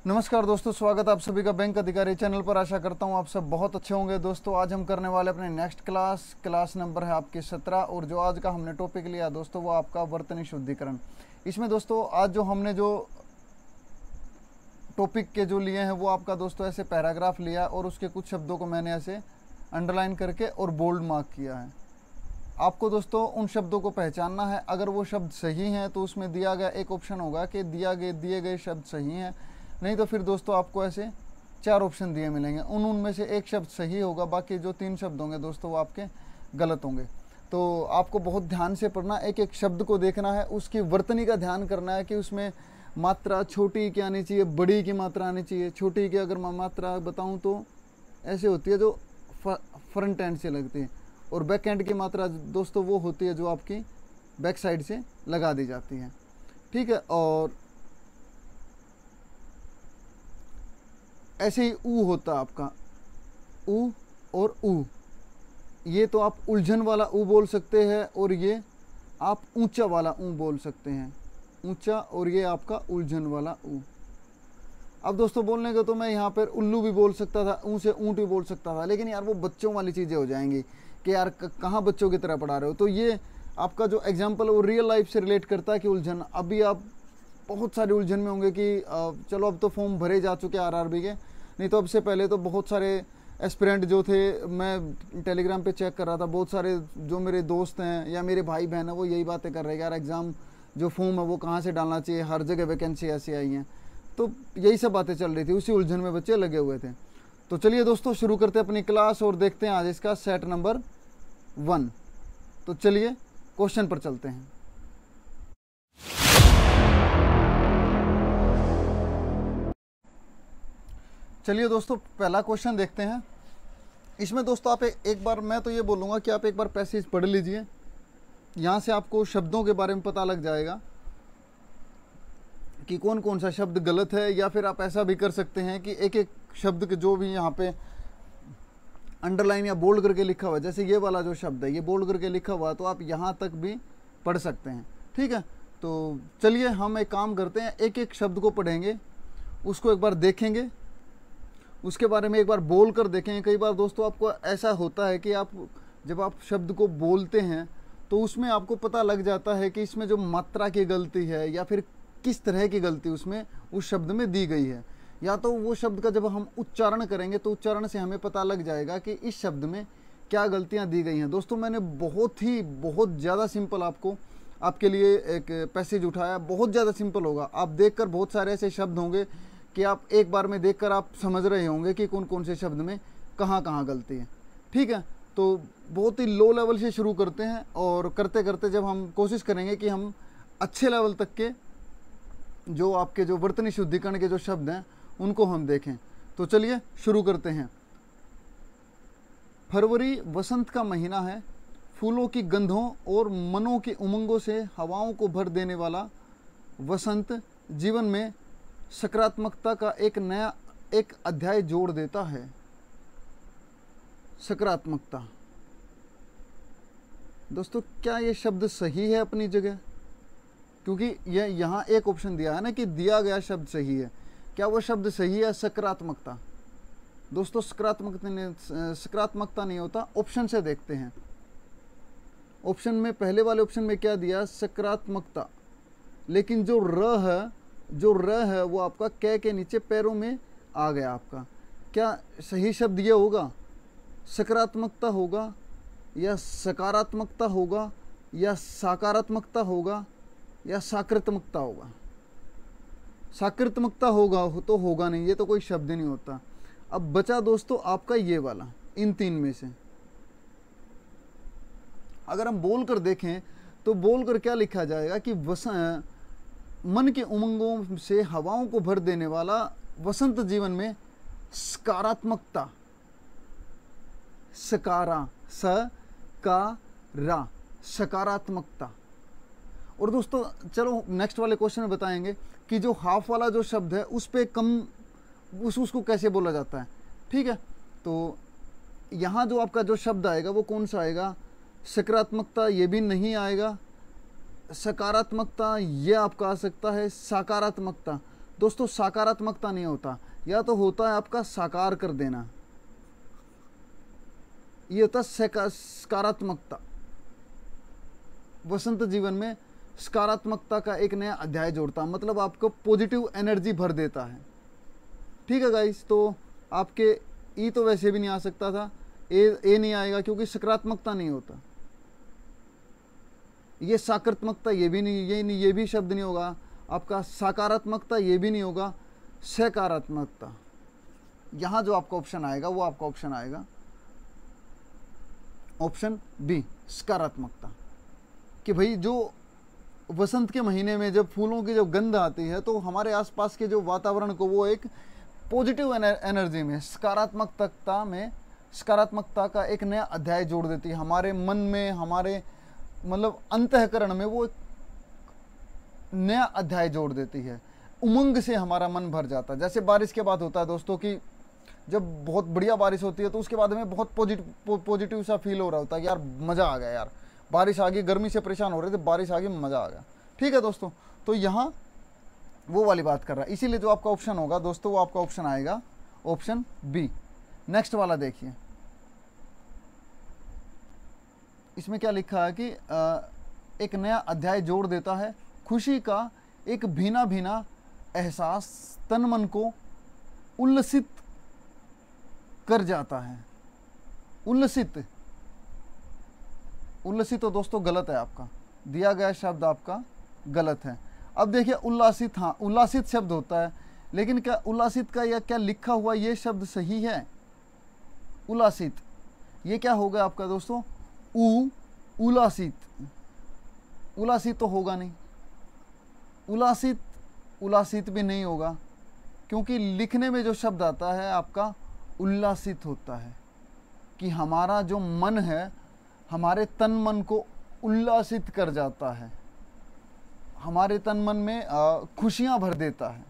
नमस्कार दोस्तों, स्वागत है आप सभी का बैंक अधिकारी चैनल पर। आशा करता हूँ आप सब बहुत अच्छे होंगे। दोस्तों आज हम करने वाले अपने नेक्स्ट क्लास नंबर है आपकी 17 और जो आज का हमने टॉपिक लिया दोस्तों वो आपका वर्तनी शुद्धिकरण। इसमें दोस्तों आज जो हमने जो टॉपिक के जो लिए हैं वो आपका दोस्तों ऐसे पैराग्राफ लिया और उसके कुछ शब्दों को मैंने ऐसे अंडरलाइन करके और बोल्ड मार्क किया है। आपको दोस्तों उन शब्दों को पहचानना है। अगर वो शब्द सही हैं तो उसमें दिया गया एक ऑप्शन होगा कि दिए गए शब्द सही हैं, नहीं तो फिर दोस्तों आपको ऐसे 4 ऑप्शन दिए मिलेंगे। उनमें से एक शब्द सही होगा, बाकी जो 3 शब्द होंगे दोस्तों वो आपके गलत होंगे। तो आपको बहुत ध्यान से पढ़ना, एक एक शब्द को देखना है, उसकी वर्तनी का ध्यान करना है कि उसमें मात्रा छोटी की आनी चाहिए, बड़ी की मात्रा आनी चाहिए। छोटी की अगर मैं मात्रा बताऊँ तो ऐसे होती है जो फ्रंट एंड से लगती है, और बैक एंड की मात्रा दोस्तों वो होती है जो आपकी बैक साइड से लगा दी जाती है। ठीक है, और ऐसे ही ऊ होता है आपका, ऊ और ऊ। ये तो आप उलझन वाला ऊ बोल सकते हैं और ये आप ऊंचा वाला ऊ बोल सकते हैं, ऊंचा, और ये आपका उलझन वाला ऊ। अब दोस्तों बोलने का तो मैं यहाँ पर उल्लू भी बोल सकता था, ऊ से ऊंट भी बोल सकता था, लेकिन यार वो बच्चों वाली चीज़ें हो जाएंगी कि यार कहाँ बच्चों की तरह पढ़ा रहे हो। तो ये आपका जो एग्जाम्पल वो रियल लाइफ से रिलेट करता है कि उलझन। अभी आप बहुत सारे उलझन में होंगे कि चलो अब तो फॉर्म भरे जा चुके आरआरबी के, नहीं तो अब से पहले तो बहुत सारे एस्पिरेंट जो थे, मैं टेलीग्राम पे चेक कर रहा था, बहुत सारे जो मेरे दोस्त हैं या मेरे भाई बहन हैं वो यही बातें कर रहे हैं यार एग्ज़ाम जो फॉर्म है वो कहाँ से डालना चाहिए, हर जगह वैकेंसी ऐसी आई हैं। तो यही सब बातें चल रही थी, उसी उलझन में बच्चे लगे हुए थे। तो चलिए दोस्तों शुरू करते हैं अपनी क्लास और देखते हैं आज इसका सेट नंबर 1। तो चलिए क्वेश्चन पर चलते हैं। चलिए दोस्तों पहला क्वेश्चन देखते हैं। इसमें दोस्तों आप एक बार, मैं तो ये बोलूँगा कि आप एक बार पैसेज पढ़ लीजिए, यहाँ से आपको शब्दों के बारे में पता लग जाएगा कि कौन कौन सा शब्द गलत है। या फिर आप ऐसा भी कर सकते हैं कि एक एक शब्द के जो भी यहाँ पे अंडरलाइन या बोल्ड करके लिखा हुआ है, जैसे ये वाला जो शब्द है ये बोल्ड करके लिखा हुआ है, तो आप यहाँ तक भी पढ़ सकते हैं। ठीक है, तो चलिए हम एक काम करते हैं, एक एक शब्द को पढ़ेंगे, उसको एक बार देखेंगे, उसके बारे में एक बार बोल कर देखेंगे। कई बार दोस्तों आपको ऐसा होता है कि आप जब आप शब्द को बोलते हैं तो उसमें आपको पता लग जाता है कि इसमें जो मात्रा की गलती है या फिर किस तरह की गलती उसमें उस शब्द में दी गई है, या तो वो शब्द का जब हम उच्चारण करेंगे तो उच्चारण से हमें पता लग जाएगा कि इस शब्द में क्या गलतियां दी गई हैं। दोस्तों मैंने बहुत ज़्यादा सिंपल आपके लिए एक पैसेज उठाया, बहुत ज़्यादा सिंपल होगा। आप देखकर बहुत सारे ऐसे शब्द होंगे कि आप एक बार में देखकर आप समझ रहे होंगे कि कौन कौन से शब्द में कहाँ कहाँ गलती है। ठीक है, तो बहुत ही लो लेवल से शुरू करते हैं और करते करते जब हम कोशिश करेंगे कि हम अच्छे लेवल तक के जो आपके जो वर्तनी शुद्धिकरण के जो शब्द हैं उनको हम देखें। तो चलिए शुरू करते हैं। फरवरी वसंत का महीना है, फूलों की गंधों और मनों की उमंगों से हवाओं को भर देने वाला वसंत जीवन में सकारात्मकता का एक अध्याय जोड़ देता है। सकारात्मकता। दोस्तों क्या ये शब्द सही है अपनी जगह? क्योंकि यह यहाँ एक ऑप्शन दिया है ना कि दिया गया शब्द सही है, क्या वो शब्द सही है? सकारात्मकता। दोस्तों सकारात्मकता नहीं होता, ऑप्शन से देखते हैं। ऑप्शन में पहले वाले ऑप्शन में क्या दिया? सकारात्मकता, लेकिन जो र है वो आपका कै के नीचे पैरों में आ गया आपका। क्या सही शब्द ये होगा? सकारात्मकता होगा या सकारात्मकता होगा या सकारात्मकता होगा या सकारात्मकता होगा? सकारात्मकता होगा तो होगा नहीं, ये तो कोई शब्द नहीं होता। अब बचा दोस्तों आपका ये वाला, इन 3 में से अगर हम बोल कर देखें तो बोल कर क्या लिखा जाएगा कि मन के उमंगों से हवाओं को भर देने वाला वसंत जीवन में सकारात्मकता, सकारात्मकता। और दोस्तों चलो नेक्स्ट वाले क्वेश्चन में बताएंगे कि जो हाफ वाला जो शब्द है उस पे कम उसको कैसे बोला जाता है। ठीक है, तो यहाँ जो आपका जो शब्द आएगा वो कौन सा आएगा? सकारात्मकता ये भी नहीं आएगा, सकारात्मकता ये आपका आ सकता है, सकारात्मकता। दोस्तों सकारात्मकता नहीं होता, या तो होता है आपका साकार कर देना, ये होता सकारात्मकता। वसंत जीवन में सकारात्मकता का एक नया अध्याय जोड़ता, मतलब आपको पॉजिटिव एनर्जी भर देता है। ठीक है गाइस, तो आपके ई तो वैसे भी नहीं आ सकता था, ए नहीं आएगा क्योंकि सकारात्मकता नहीं होता। ये सकारात्मकता ये भी नहीं, ये भी शब्द नहीं होगा आपका। सकारात्मकता ये भी नहीं होगा, सकारात्मकता। यहां जो आपका ऑप्शन आएगा वो आपका ऑप्शन आएगा ऑप्शन बी, सकारात्मकता। कि भाई जो वसंत के महीने में जब फूलों की जब गंध आती है तो हमारे आसपास के जो वातावरण को वो एक पॉजिटिव एनर्जी में, सकारात्मकता का एक नया अध्याय जोड़ देती है हमारे मन में, हमारे मतलब अंतःकरण में वो एक नया अध्याय जोड़ देती है। उमंग से हमारा मन भर जाता है। जैसे बारिश के बाद होता है दोस्तों कि जब बहुत बढ़िया बारिश होती है तो उसके बाद हमें बहुत पॉजिटिव सा फील हो रहा होता है कि यार मज़ा आ गया, यार बारिश आ गई, गर्मी से परेशान हो रहे थे, बारिश आ गई, मज़ा आ गया। ठीक है दोस्तों, तो यहाँ वो वाली बात कर रहा है, इसीलिए जो आपका ऑप्शन होगा दोस्तों वो आपका ऑप्शन आएगा ऑप्शन बी। नेक्स्ट वाला देखिए, इसमें क्या लिखा है कि एक नया अध्याय जोड़ देता है, खुशी का एक भीना भीना एहसास तन मन को उल्लसित कर जाता है। उल्लसित तो दोस्तों गलत है, आपका दिया गया शब्द आपका गलत है। अब देखिए उल्लासित, हाँ उल्लासित शब्द होता है, लेकिन क्या उल्लासित का या क्या लिखा हुआ ये शब्द सही है? उल्लासित ये क्या होगा आपका दोस्तों? उल्लासित तो होगा नहीं, उल्लासित भी नहीं होगा, क्योंकि लिखने में जो शब्द आता है आपका उल्लासित होता है कि हमारा जो मन है हमारे तन मन को उल्लासित कर जाता है, हमारे तन मन में खुशियाँ भर देता है।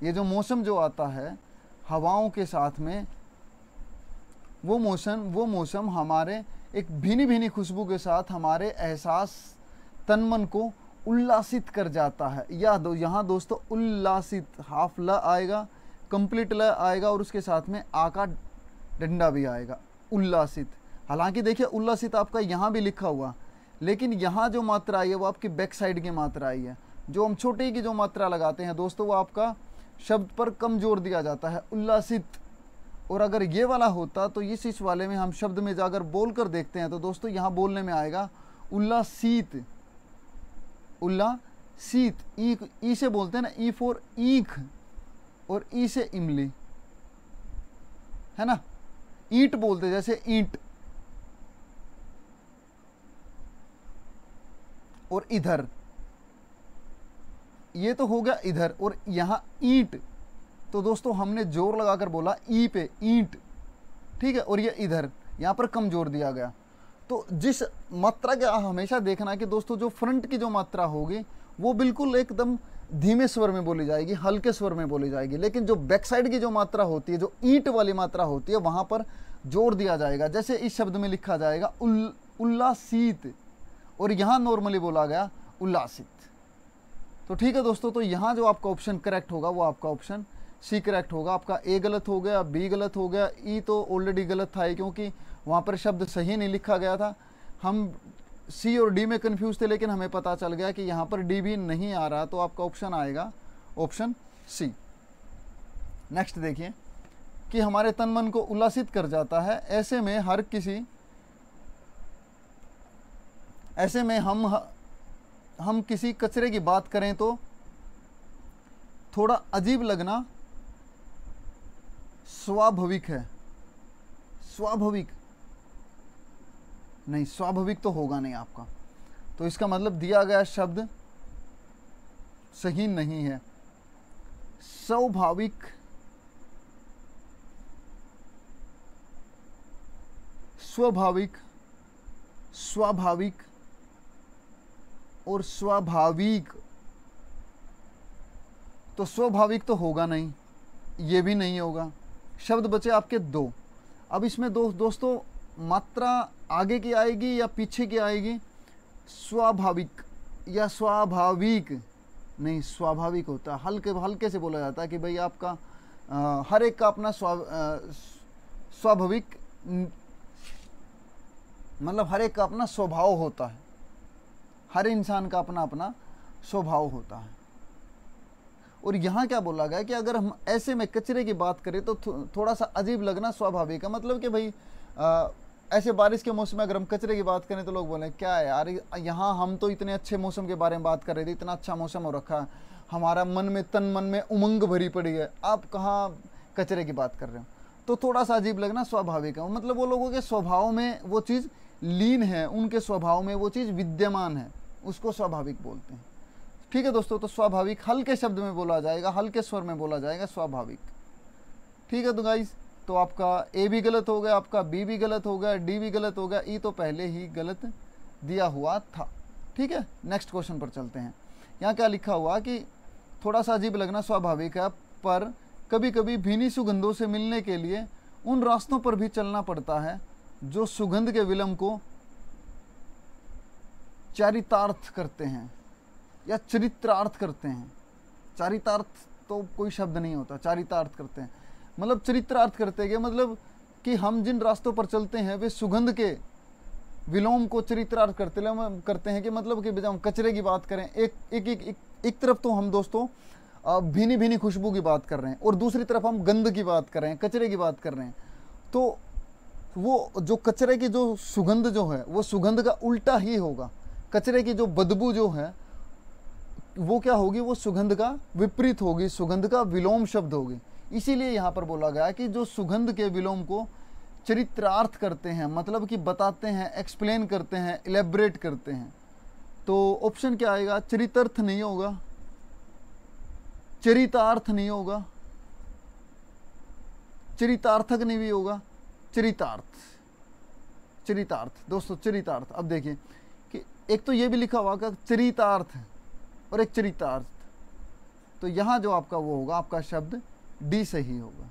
ये जो मौसम जो आता है हवाओं के साथ में, वो मौसम हमारे एक भीनी भीनी खुशबू के साथ हमारे एहसास तन मन को उल्लासित कर जाता है। यहाँ दोस्तों उल्लासित हाफ ल आएगा, कंप्लीट ल आएगा और उसके साथ में आ का डंडा भी आएगा, उल्लासित। हालांकि देखिए उल्लासित आपका यहाँ भी लिखा हुआ, लेकिन यहाँ जो मात्रा आई है वो आपकी बैक साइड की मात्रा आई है। जो हम छोटे की जो मात्रा लगाते हैं दोस्तों वो आपका शब्द पर कम जोर दिया जाता है, उल्लासित। और अगर ये वाला होता तो इस वाले में हम शब्द में जाकर बोल कर देखते हैं तो दोस्तों यहाँ बोलने में आएगा उल्लासित। उल्लासित ई से बोलते हैं ना, ई फॉर ईख और ई से इमली है ना, ईंट बोलते जैसे ईंट। और इधर ये तो हो गया इधर, और यहां ईंट तो दोस्तों हमने जोर लगाकर बोला ई पे, ईंट। ठीक है, और ये इधर यहां पर कम जोर दिया गया। तो जिस मात्रा का हमेशा देखना है कि दोस्तों जो फ्रंट की जो मात्रा होगी वो बिल्कुल एकदम धीमे स्वर में बोली जाएगी, हल्के स्वर में बोली जाएगी, लेकिन जो बैक साइड की जो मात्रा होती है, जो ईंट वाली मात्रा होती है, वहां पर जोर दिया जाएगा। जैसे इस शब्द में लिखा जाएगा उल्लासित, और यहाँ नॉर्मली बोला गया उल्लासित। तो ठीक है दोस्तों, तो यहाँ जो आपका ऑप्शन करेक्ट होगा वो आपका ऑप्शन सी करेक्ट होगा। आपका ए गलत हो गया, बी गलत हो गया, ई तो ऑलरेडी गलत था क्योंकि वहाँ पर शब्द सही नहीं लिखा गया था। हम सी और डी में कंफ्यूज थे, लेकिन हमें पता चल गया कि यहाँ पर डी भी नहीं आ रहा, तो आपका ऑप्शन आएगा ऑप्शन सी। नेक्स्ट देखिए कि हमारे तन मन को उल्लासित कर जाता है, ऐसे में हम किसी कचरे की बात करें तो थोड़ा अजीब लगना स्वाभाविक है। स्वाभाविक नहीं, स्वाभाविक तो होगा नहीं आपका, तो इसका मतलब दिया गया शब्द सही नहीं है। स्वाभाविक, स्वाभाविक, स्वाभाविक और स्वाभाविक, तो स्वाभाविक तो होगा नहीं, ये भी नहीं होगा। शब्द बचे आपके दो। अब इसमें दोस्तों मात्रा आगे की आएगी या पीछे की आएगी? स्वाभाविक या स्वाभाविक, नहीं, स्वाभाविक होता है। हल्के हल्के से बोला जाता है कि भाई आपका हर एक का अपना स्वाभाविक, मतलब हर एक का अपना स्वभाव होता है, हर इंसान का अपना अपना स्वभाव होता है। और यहाँ क्या बोला गया कि अगर हम ऐसे में कचरे की बात करें तो थोड़ा सा अजीब लगना स्वाभाविक है। मतलब कि भाई ऐसे बारिश के मौसम में अगर हम कचरे की बात करें तो लोग बोले क्या है यार, यहाँ हम तो इतने अच्छे मौसम के बारे में बात कर रहे थे, इतना अच्छा मौसम हो रखा है, हमारा मन में उमंग भरी पड़ी है, आप कहाँ कचरे की बात कर रहे हो। तो थोड़ा सा अजीब लगना स्वाभाविक है। मतलब वो लोगों के स्वभाव में वो चीज़ लीन है, उनके स्वभाव में वो चीज़ विद्यमान है, उसको स्वाभाविक बोलते हैं। ठीक है दोस्तों, तो स्वाभाविक हल्के शब्द में बोला जाएगा, हल्के स्वर में बोला जाएगा, स्वाभाविक। ठीक है तो गाइस, तो आपका ए भी गलत हो गया, आपका बी भी गलत हो गया, डी भी गलत हो गया, ई तो पहले ही गलत दिया हुआ था। ठीक है, नेक्स्ट क्वेश्चन पर चलते हैं। यहाँ क्या लिखा हुआ कि थोड़ा सा अजीब लगना स्वाभाविक है, पर कभी कभी भीनी सुगंधों से मिलने के लिए उन रास्तों पर भी चलना पड़ता है जो सुगंध के विलंब को चारितार्थ करते हैं या चरित्रार्थ करते हैं। चारितार्थ तो कोई शब्द नहीं होता, चारितार्थ करते हैं मतलब चरित्रार्थ करते हैं, मतलब कि हम जिन रास्तों पर चलते हैं वे सुगंध के विलोम को चरित्रार्थ करते हैं कि मतलब कि जब हम कचरे की बात करें, एक तरफ तो हम दोस्तों भीनी भीनी खुशबू की बात कर रहे हैं और दूसरी तरफ हम गंध की बात कर रहे हैं, कचरे की बात कर रहे हैं। तो वो जो कचरे की जो सुगंध जो है वो सुगंध का उल्टा ही होगा। कचरे की जो बदबू जो है वो क्या होगी, वो सुगंध का विपरीत होगी, सुगंध का विलोम शब्द होगी। इसीलिए यहाँ पर बोला गया कि जो सुगंध के विलोम को चरित्रार्थ करते हैं, मतलब कि बताते हैं, एक्सप्लेन करते हैं, इलेबरेट करते हैं। तो ऑप्शन क्या आएगा, चरितार्थ नहीं होगा, चरितार्थ नहीं होगा, चरितार्थक नहीं भी होगा, चरितार्थ, चरितार्थ दोस्तों, चरितार्थ। अब देखिए कि एक तो ये भी लिखा हुआ का चरितार्थ और एक चरितार्थ, तो यहां जो आपका वो होगा, आपका शब्द डी सही होगा।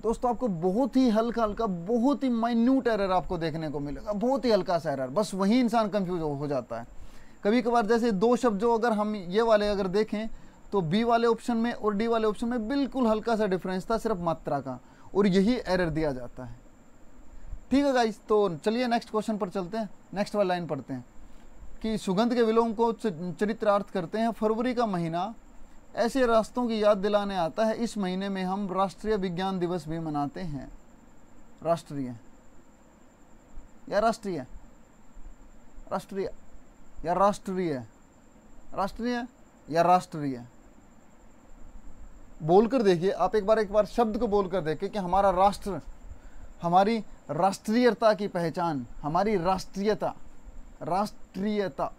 दोस्तों आपको बहुत ही हल्का हल्का, बहुत ही माइन्यूट एरर आपको देखने को मिलेगा, बहुत ही हल्का सा एरर, बस वही इंसान कंफ्यूज हो जाता है। कभी कभार जैसे दो शब्द जो अगर हम ये वाले अगर देखें तो बी वाले ऑप्शन में और डी वाले ऑप्शन में बिल्कुल हल्का सा डिफरेंस था, सिर्फ मात्रा का, और यही एरर दिया जाता है। ठीक है गाइस, तो चलिए नेक्स्ट क्वेश्चन पर चलते हैं, नेक्स्ट वाली लाइन पढ़ते हैं कि सुगंध के विलोम को चरित्रार्थ करते हैं। फरवरी का महीना ऐसे रास्तों की याद दिलाने आता है। इस महीने में हम राष्ट्रीय विज्ञान दिवस भी मनाते हैं। राष्ट्रीय या राष्ट्रीय, राष्ट्रीय या राष्ट्रीय, राष्ट्रीय या राष्ट्रीय, बोलकर देखिए आप एक बार शब्द को बोलकर देखिए कि हमारा राष्ट्र, हमारी राष्ट्रीयता की पहचान, हमारी राष्ट्रीयता, राष्ट्रीयता,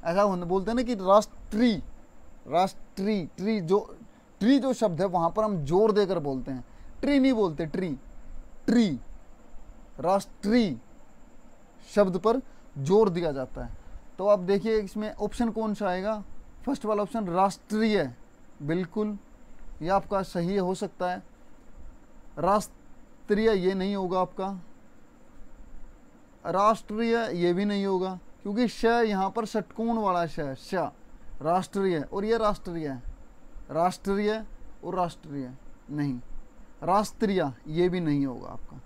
ऐसा बोलते हैं ना कि राष्ट्री, राष्ट्री, ट्री जो शब्द है वहां पर हम जोर देकर बोलते हैं, ट्री नहीं बोलते, ट्री, ट्री, राष्ट्री शब्द पर जोर दिया जाता है। तो आप देखिए इसमें ऑप्शन कौन सा आएगा, फर्स्ट वाला ऑप्शन राष्ट्रीय, बिल्कुल ये आपका सही हो सकता है। राष्ट्रीय ये नहीं होगा आपका, राष्ट्रीय ये भी नहीं होगा क्योंकि श यहाँ पर षटकोण वाला श, राष्ट्रीय और ये राष्ट्रीय, राष्ट्रीय और राष्ट्रीय नहीं, राष्ट्रीय ये भी नहीं होगा आपका,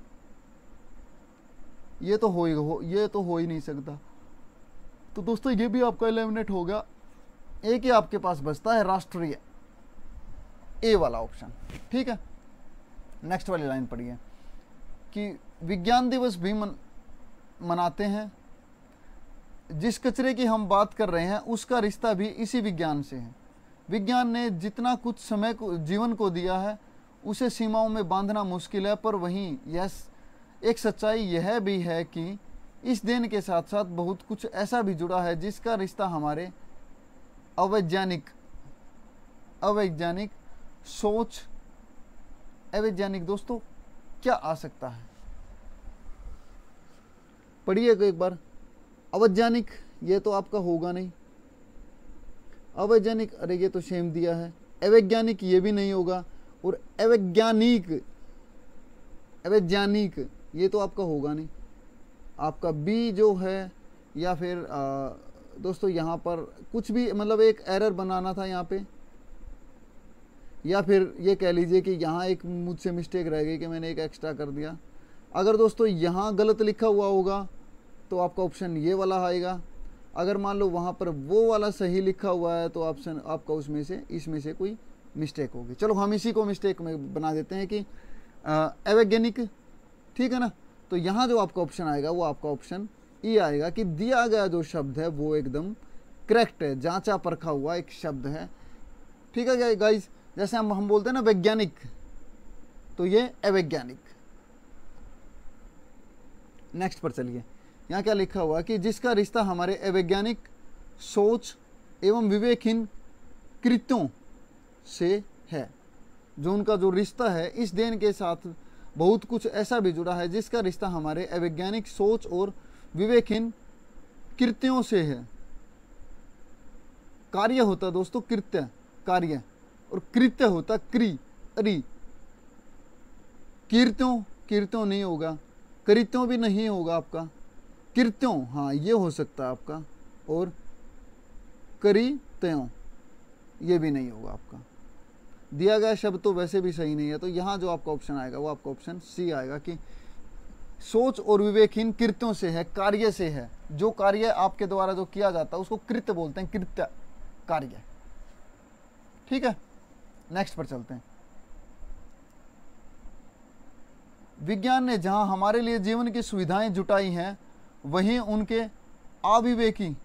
ये तो हो ही नहीं सकता। तो दोस्तों ये भी आपका एलिमिनेट हो गया, एक ही आपके पास बचता है राष्ट्रीय, ए वाला ऑप्शन। ठीक है, नेक्स्ट वाली लाइन पढ़िए कि विज्ञान दिवस भी मनाते हैं। जिस कचरे की हम बात कर रहे हैं उसका रिश्ता भी इसी विज्ञान से है। विज्ञान ने जितना कुछ समय को, जीवन को दिया है उसे सीमाओं में बांधना मुश्किल है, पर वहीं यह एक सच्चाई यह भी है कि इस दिन के साथ साथ बहुत कुछ ऐसा भी जुड़ा है जिसका रिश्ता हमारे अवैज्ञानिक सोच, अवैज्ञानिक दोस्तों क्या आ सकता है, पढ़िएगा एक बार। अवैज्ञानिक ये तो आपका होगा नहीं, अवैज्ञानिक अरे ये तो सेम दिया है, अवैज्ञानिक ये भी नहीं होगा, और अवैज्ञानिक ये तो आपका होगा नहीं। आपका बी जो है या फिर दोस्तों यहाँ पर कुछ भी मतलब एक एरर बनाना था यहाँ पे, या फिर ये कह लीजिए कि यहाँ एक मुझसे मिस्टेक रह गई कि मैंने एक एक्स्ट्रा कर दिया। अगर दोस्तों यहाँ गलत लिखा हुआ होगा तो आपका ऑप्शन ये वाला आएगा। अगर मान लो वहाँ पर वो वाला सही लिखा हुआ है तो ऑप्शन आपका उसमें से इसमें से कोई मिस्टेक होगी। चलो हम इसी को मिस्टेक में बना देते हैं कि अवैज्ञानिक, ठीक है ना। तो यहाँ जो आपका ऑप्शन आएगा वो आपका ऑप्शन ई आएगा कि दिया गया जो शब्द है वो एकदम करेक्ट है, जांचा परखा हुआ एक शब्द है, ठीक है गाइस। जैसे हम बोलते हैं ना वैज्ञानिक, तो ये अवैज्ञानिक। नेक्स्ट पर चलिए, यहाँ क्या लिखा हुआ कि जिसका रिश्ता हमारे अवैज्ञानिक सोच एवं विवेकहीन कृत्यों से है। जो उनका जो रिश्ता है इस देन के साथ बहुत कुछ ऐसा भी जुड़ा है जिसका रिश्ता हमारे अवैज्ञानिक सोच और विवेकहीन कृत्यों से है। कार्य होता दोस्तों कृत्य, कार्य, और कृत्य होता क्री, अरी। कीर्त्यों, कीर्त्यों नहीं होगा, कृत्यों भी नहीं होगा आपका, कृत्यों हाँ ये हो सकता है आपका, और करीत्यों ये भी नहीं होगा आपका। दिया गया शब्द तो वैसे भी सही नहीं है, तो यहाँ जो आपका ऑप्शन आएगा वो आपका ऑप्शन सी आएगा कि सोच और विवेकहीन कृत्यों से है, कार्य से है। जो कार्य आपके द्वारा जो किया जाता है उसको कृत्य बोलते हैं, कृत्य, कार्य, ठीक है। नेक्स्ट पर चलते हैं। विज्ञान ने जहां हमारे लिए जीवन की सुविधाएं जुटाई हैं वहीं उनके अविवेकी,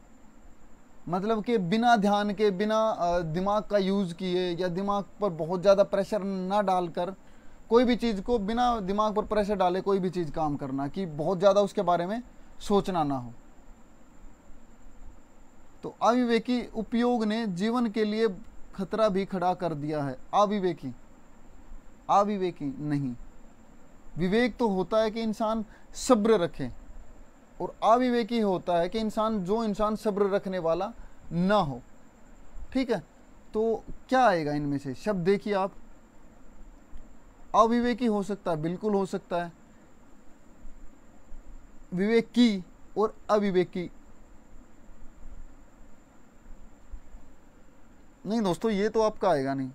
मतलब कि बिना ध्यान के, बिना दिमाग का यूज किए या दिमाग पर बहुत ज़्यादा प्रेशर ना डालकर कोई भी चीज़ को, बिना दिमाग पर प्रेशर डाले कोई भी चीज़ काम करना, कि बहुत ज़्यादा उसके बारे में सोचना ना हो। तो अविवेकी उपयोग ने जीवन के लिए खतरा भी खड़ा कर दिया है। अविवेकी, अविवेकी नहीं। विवेक तो होता है कि इंसान सब्र रखे, और अविवेकी होता है कि इंसान सब्र रखने वाला ना हो, ठीक है। तो क्या आएगा इनमें से शब्द देखिए आप। अविवेकी हो सकता है, बिल्कुल हो सकता है, विवेकी और अविवेकी नहीं दोस्तों, ये तो आपका आएगा नहीं।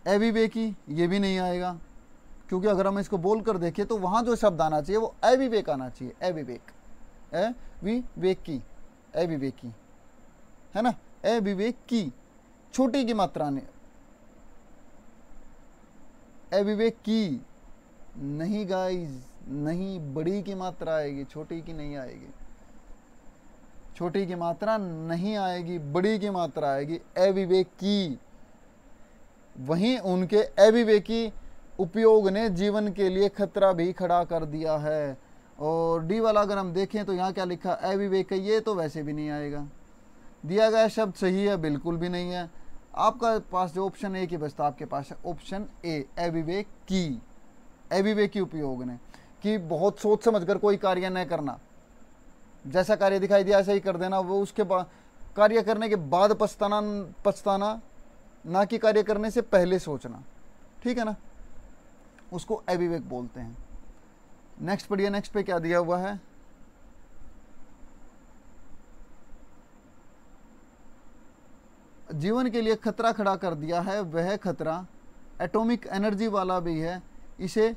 अविवेकी ये भी नहीं आएगा, क्योंकि अगर हम इसको बोल कर देखें तो वहां जो शब्द आना चाहिए वो अविवेक आना चाहिए, अविवेक, अविवेकी, अविवेकी है ना, अविवेकी, छोटी की मात्रा ने, अविवेकी नहीं गाइस, नहीं, बड़ी की मात्रा आएगी, छोटी की नहीं आएगी। छोटी की मात्रा नहीं आएगी, बड़ी की मात्रा आएगी, अविवेकी। वहीं उनके अविवेकी उपयोग ने जीवन के लिए खतरा भी खड़ा कर दिया है। और डी वाला अगर हम देखें तो यहाँ क्या लिखा, अविवेक, ये तो वैसे भी नहीं आएगा। दिया गया शब्द सही है, बिल्कुल भी नहीं है। आपका पास जो ऑप्शन ए की बचता, आपके पास है ऑप्शन ए, अविवेकी, अविवेकी उपयोग ने, कि बहुत सोच समझ कर कोई कार्य न करना, जैसा कार्य दिखाई दिया ऐसा ही कर देना, वो उसके बाद कार्य करने के बाद पछताना, ना कि कार्य करने से पहले सोचना, ठीक है ना, उसको अविवेक बोलते हैं। नेक्स्ट पढ़िए, नेक्स्ट पे क्या दिया हुआ है। जीवन के लिए खतरा खड़ा कर दिया है, वह खतरा एटॉमिक एनर्जी वाला भी है। इसे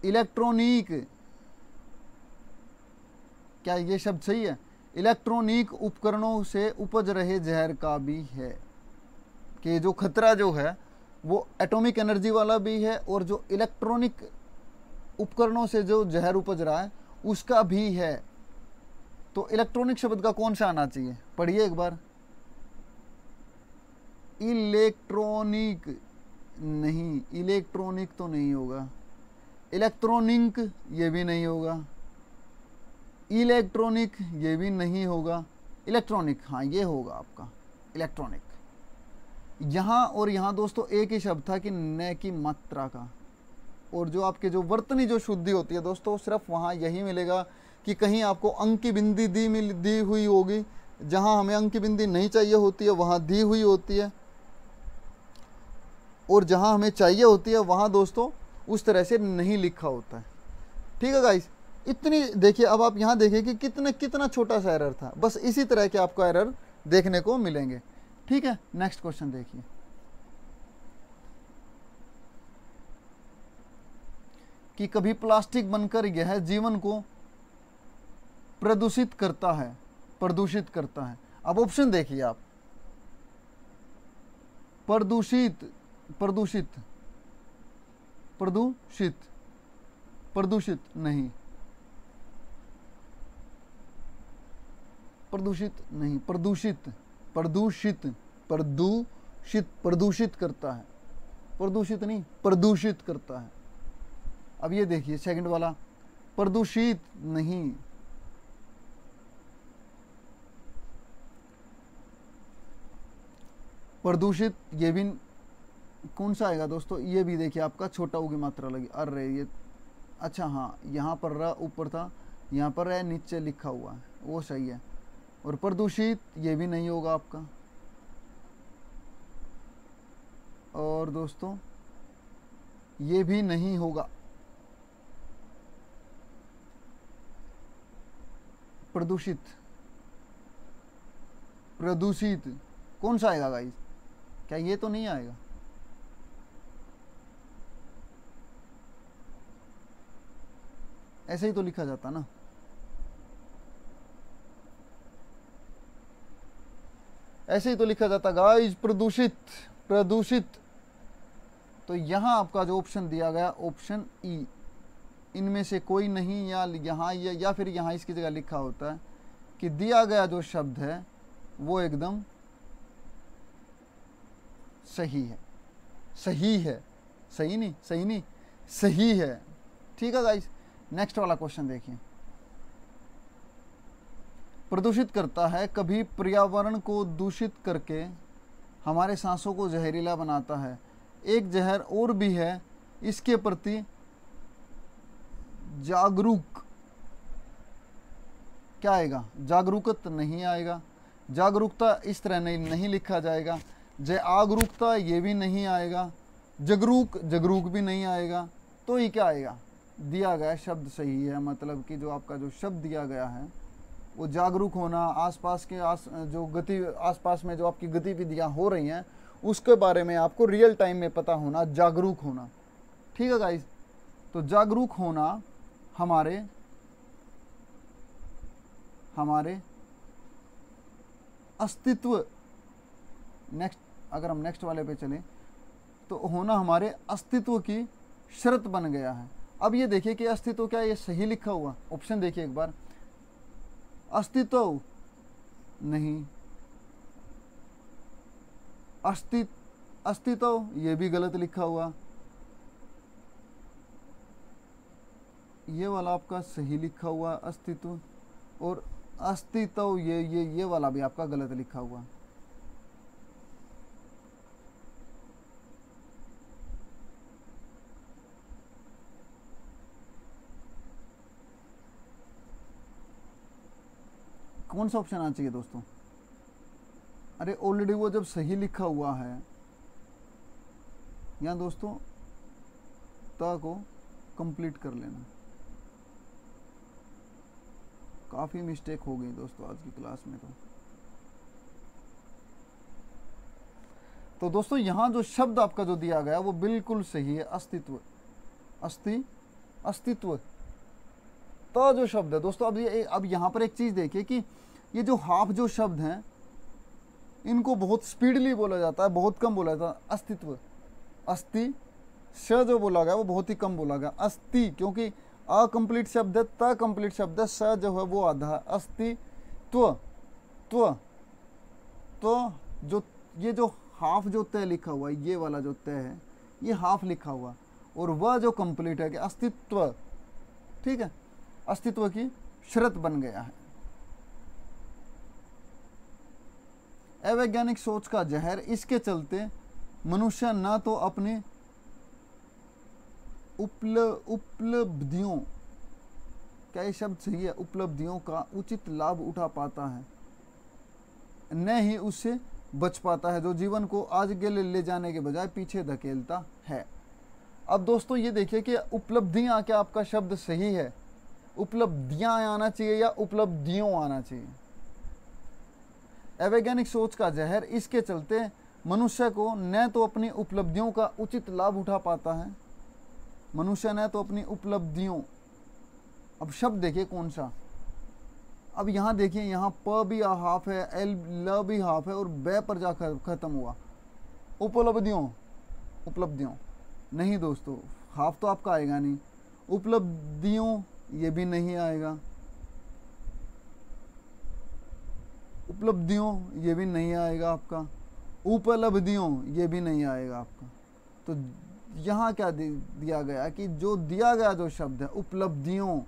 इलेक्ट्रॉनिक, क्या ये शब्द सही है, इलेक्ट्रॉनिक उपकरणों से उपज रहे जहर का भी है। कि जो खतरा जो है वो एटॉमिक एनर्जी वाला भी है, और जो इलेक्ट्रॉनिक उपकरणों से जो जहर उपज रहा है उसका भी है। तो इलेक्ट्रॉनिक शब्द का कौन सा आना चाहिए, पढ़िए एक बार। इलेक्ट्रॉनिक नहीं, इलेक्ट्रॉनिक तो नहीं होगा, इलेक्ट्रॉनिक ये भी नहीं होगा, इलेक्ट्रॉनिक ये भी नहीं होगा, इलेक्ट्रॉनिक हाँ ये होगा आपका इलेक्ट्रॉनिक। यहाँ और यहाँ दोस्तों एक ही शब्द था कि न की मात्रा का, और जो आपके जो वर्तनी जो शुद्धि होती है दोस्तों सिर्फ वहाँ यही मिलेगा कि कहीं आपको अंक की बिंदी दी हुई होगी, जहाँ हमें अंक की बिंदी नहीं चाहिए होती है वहाँ दी हुई होती है, और जहाँ हमें चाहिए होती है वहाँ दोस्तों उस तरह से नहीं लिखा होता है। ठीक है गाइस, इतनी देखिए, अब आप यहाँ देखिए कि कितना छोटा सा एरर था। बस इसी तरह के आपको एरर देखने को मिलेंगे। ठीक है, नेक्स्ट क्वेश्चन देखिए। कि कभी प्लास्टिक बनकर यह जीवन को प्रदूषित करता है, प्रदूषित करता है। अब ऑप्शन देखिए आप, प्रदूषित, प्रदूषित, प्रदूषित, प्रदूषित नहीं, प्रदूषित नहीं, प्रदूषित, प्रदूषित, प्रदूषित, प्रदूषित करता है, प्रदूषित नहीं, प्रदूषित करता है। अब ये देखिए सेकंड वाला, प्रदूषित नहीं, प्रदूषित, ये भी कौन सा आएगा दोस्तों? ये भी देखिए आपका छोटा ऊ की मात्रा लगी। अरे ये अच्छा, हाँ यहाँ पर र ऊपर था, यहाँ पर है नीचे लिखा हुआ है, वो सही है। और प्रदूषित ये भी नहीं होगा आपका। और दोस्तों ये भी नहीं होगा। प्रदूषित, प्रदूषित कौन सा आएगा गाइस? क्या ये तो नहीं आएगा? ऐसे ही तो लिखा जाता ना। ऐसे ही तो लिखा जाता गाइस, प्रदूषित, प्रदूषित। तो यहां आपका जो ऑप्शन दिया गया, ऑप्शन ई, इनमें से कोई नहीं, या यहाँ या फिर यहाँ इसकी जगह लिखा होता है कि दिया गया जो शब्द है वो एकदम सही है, सही है, सही नहीं, सही नहीं, सही है। ठीक है गाइस, नेक्स्ट वाला क्वेश्चन देखिए। प्रदूषित करता है, कभी पर्यावरण को दूषित करके हमारे सांसों को जहरीला बनाता है। एक जहर और भी है, इसके प्रति जागरूक, क्या आएगा? जागरूकत नहीं आएगा। जागरूकता इस तरह नहीं लिखा जाएगा। आगरूकता ये भी नहीं आएगा। जगरूक, जगरूक भी नहीं आएगा। तो ये क्या आएगा? दिया गया शब्द सही है, मतलब कि जो आपका जो शब्द दिया गया है वो जागरूक होना, आसपास के आसपास में जो आपकी गतिविधियां हो रही हैं उसके बारे में आपको रियल टाइम में पता होना, जागरूक होना। ठीक है गाइस, तो जागरूक होना हमारे अस्तित्व, नेक्स्ट, अगर हम नेक्स्ट वाले पे चलें तो होना हमारे अस्तित्व की शर्त बन गया है। अब ये देखिए कि अस्तित्व, क्या ये सही लिखा हुआ? ऑप्शन देखिए एक बार, अस्तित्व नहीं, अस्तित्व ये भी गलत लिखा हुआ। ये वाला आपका सही लिखा हुआ अस्तित्व, और अस्तित्व ये वाला भी आपका गलत लिखा हुआ। कौन सा ऑप्शन आना चाहिए दोस्तों? अरे ऑलरेडी वो जब सही लिखा हुआ है, यहाँ दोस्तों ता को कंप्लीट कर लेना। काफ़ी मिस्टेक हो गई दोस्तों आज की क्लास में। तो दोस्तों यहाँ जो शब्द आपका जो दिया गया वो बिल्कुल सही है, अस्तित्व, अस्तित्व। तो जो शब्द है दोस्तों, अब यहाँ पर एक चीज़ देखिए कि ये जो हाफ जो शब्द हैं इनको बहुत स्पीडली बोला जाता है, बहुत कम बोला जाता है। अस्तित्व, अस्ति, श जो बोला गया वो बहुत ही कम बोला गया। अस्ति क्योंकि अकम्प्लीट शब्द है, त कंप्लीट शब्द है, स जो है वो आधा है। अस्तित्व, त्व, तो जो ये जो हाफ जो तय लिखा हुआ है, ये वाला जो तय है ये हाफ लिखा हुआ, और वह जो कंप्लीट है कि अस्तित्व। ठीक है, अस्तित्व की शर्त बन गया है। अवैज्ञानिक सोच का जहर, इसके चलते मनुष्य न तो अपनी उपलब्धियों, क्या ये शब्द सही है? उपलब्धियों का उचित लाभ उठा पाता है, न ही उससे बच पाता है, जो जीवन को आगे ले जाने के बजाय पीछे धकेलता है। अब दोस्तों ये देखिए कि उपलब्धियां, क्या आपका शब्द सही है? उपलब्धियां आना चाहिए या उपलब्धियों आना चाहिए? अवैज्ञानिक सोच का जहर, इसके चलते मनुष्य को न तो अपनी उपलब्धियों का उचित लाभ उठा पाता है, मनुष्य न तो अपनी उपलब्धियों, अब शब्द देखिए कौन सा, अब यहाँ देखिए, यहाँ प भी हाफ है, एल ल भी हाफ है और ब पर जा खत्म हुआ। उपलब्धियों, उपलब्धियों नहीं दोस्तों, हाफ तो आपका आएगा नहीं। उपलब्धियों ये भी नहीं आएगा, उपलब्धियों ये भी नहीं आएगा आपका, उपलब्धियों ये भी नहीं आएगा आपका। तो यहाँ क्या दिया गया कि जो दिया गया जो शब्द है उपलब्धियों,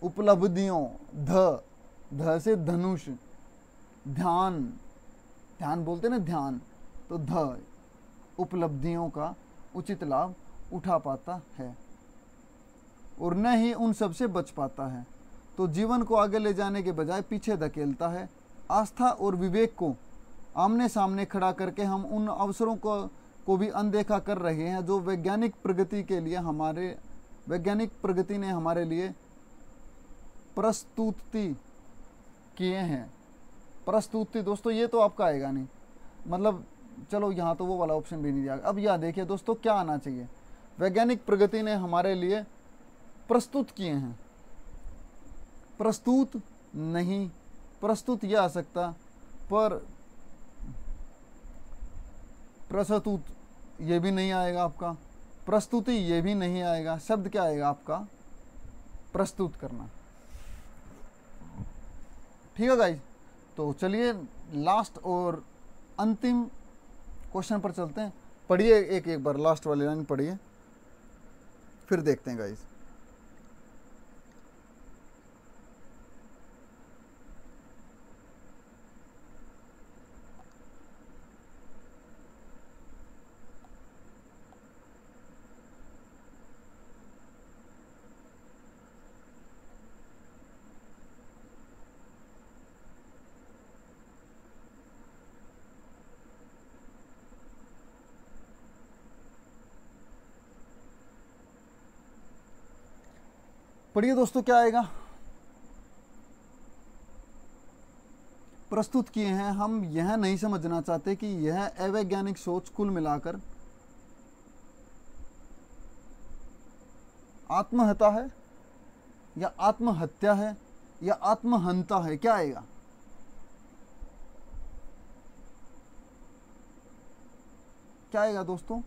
उपलब्धियों, ध से धनुष, ध्यान, ध्यान बोलते ना ध्यान, तो ध उपलब्धियों का उचित लाभ उठा पाता है और न ही उन सब से बच पाता है, तो जीवन को आगे ले जाने के बजाय पीछे धकेलता है। आस्था और विवेक को आमने सामने खड़ा करके हम उन अवसरों को भी अनदेखा कर रहे हैं जो वैज्ञानिक प्रगति ने हमारे लिए प्रस्तुति किए हैं। प्रस्तुति दोस्तों ये तो आपका आएगा नहीं, मतलब चलो यहाँ तो वो वाला ऑप्शन भी नहीं दिया। अब यहाँ देखिए दोस्तों क्या आना चाहिए, वैज्ञानिक प्रगति ने हमारे लिए प्रस्तुत किए हैं, प्रस्तुत नहीं, प्रस्तुत यह आ सकता, पर प्रस्तुत ये भी नहीं आएगा आपका, प्रस्तुति ये भी नहीं आएगा। शब्द क्या आएगा आपका? प्रस्तुत करना। ठीक है गाइस, तो चलिए लास्ट और अंतिम क्वेश्चन पर चलते हैं। पढ़िए एक बार लास्ट वाली लाइन पढ़िए, फिर देखते हैं गाइस। पढ़िए दोस्तों क्या आएगा? प्रस्तुत किए हैं। हम यह नहीं समझना चाहते कि यह अवैज्ञानिक सोच कुल मिलाकर आत्महत्या है या आत्महत्या है या आत्महंता है, क्या आएगा? क्या आएगा दोस्तों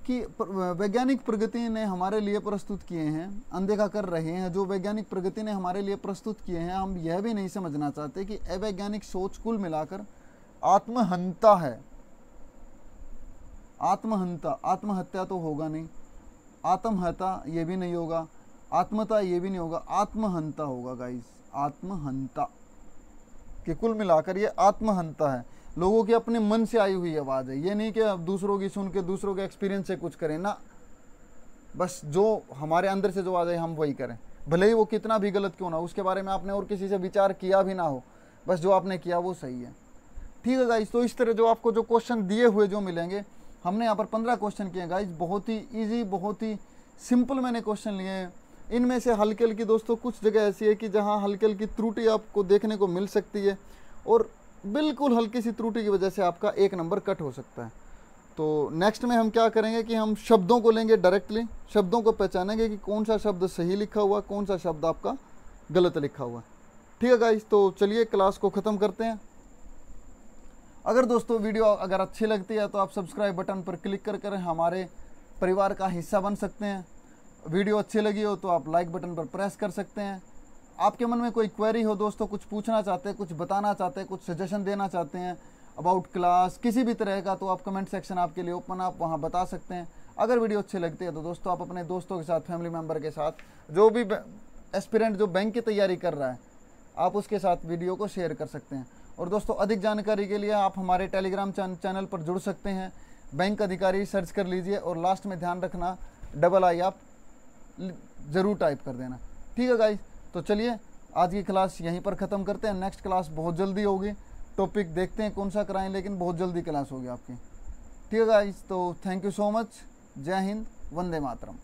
कि वैज्ञानिक प्रगति ने हमारे लिए प्रस्तुत किए हैं, अनदेखा कर रहे हैं जो वैज्ञानिक प्रगति ने हमारे लिए प्रस्तुत किए हैं। हम यह भी नहीं समझना चाहते कि अवैज्ञानिक सोच कुल मिलाकर आत्महंता है। आत्महंता, आत्महत्या तो होगा नहीं, आत्महत्या ये भी नहीं होगा, आत्मता ये भी नहीं होगा, आत्महंता होगा गाइस, आत्महंता। कि कुल मिलाकर ये आत्महंता है, लोगों की अपने मन से आई हुई आवाज़ है। ये नहीं कि अब दूसरों की सुन के दूसरों के एक्सपीरियंस से कुछ करें ना, बस जो हमारे अंदर से जो आ जाए हम वही करें, भले ही वो कितना भी गलत क्यों ना, उसके बारे में आपने और किसी से विचार किया भी ना हो, बस जो आपने किया वो सही है। ठीक है गाइज, तो इस तरह जो आपको जो क्वेश्चन दिए हुए जो मिलेंगे, हमने यहाँ पर 15 क्वेश्चन किए गाइज, बहुत ही ईजी, बहुत ही सिंपल मैंने क्वेश्चन लिए हैं। इनमें से हल्के हल्की दोस्तों कुछ जगह ऐसी है कि जहाँ हल्की हल्की त्रुटि आपको देखने को मिल सकती है और बिल्कुल हल्की सी त्रुटि की वजह से आपका 1 नंबर कट हो सकता है। तो नेक्स्ट में हम क्या करेंगे कि हम शब्दों को लेंगे, डायरेक्टली शब्दों को पहचानेंगे कि कौन सा शब्द सही लिखा हुआ, कौन सा शब्द आपका गलत लिखा हुआ। ठीक है गाइस, तो चलिए क्लास को ख़त्म करते हैं। अगर दोस्तों वीडियो अगर अच्छी लगती है तो आप सब्सक्राइब बटन पर क्लिक कर हमारे परिवार का हिस्सा बन सकते हैं। वीडियो अच्छी लगी हो तो आप लाइक बटन पर प्रेस कर सकते हैं। आपके मन में कोई क्वेरी हो दोस्तों, कुछ पूछना चाहते हैं, कुछ बताना चाहते हैं, कुछ सजेशन देना चाहते हैं अबाउट क्लास, किसी भी तरह का, तो आप कमेंट सेक्शन आपके लिए ओपन, आप वहाँ बता सकते हैं। अगर वीडियो अच्छी लगती है तो दोस्तों आप अपने दोस्तों के साथ, फैमिली मेम्बर के साथ, जो भी एस्पिरेंट जो बैंक की तैयारी कर रहा है, आप उसके साथ वीडियो को शेयर कर सकते हैं। और दोस्तों अधिक जानकारी के लिए आप हमारे टेलीग्राम चैनल पर जुड़ सकते हैं। बैंक अधिकारी सर्च कर लीजिए और लास्ट में ध्यान रखना II आप ज़रूर टाइप कर देना। ठीक है गाइस, तो चलिए आज की क्लास यहीं पर ख़त्म करते हैं। नेक्स्ट क्लास बहुत जल्दी होगी, टॉपिक देखते हैं कौन सा कराएं, लेकिन बहुत जल्दी क्लास होगी आपकी। ठीक है गाइस, तो थैंक यू सो मच। जय हिंद, वंदे मातरम।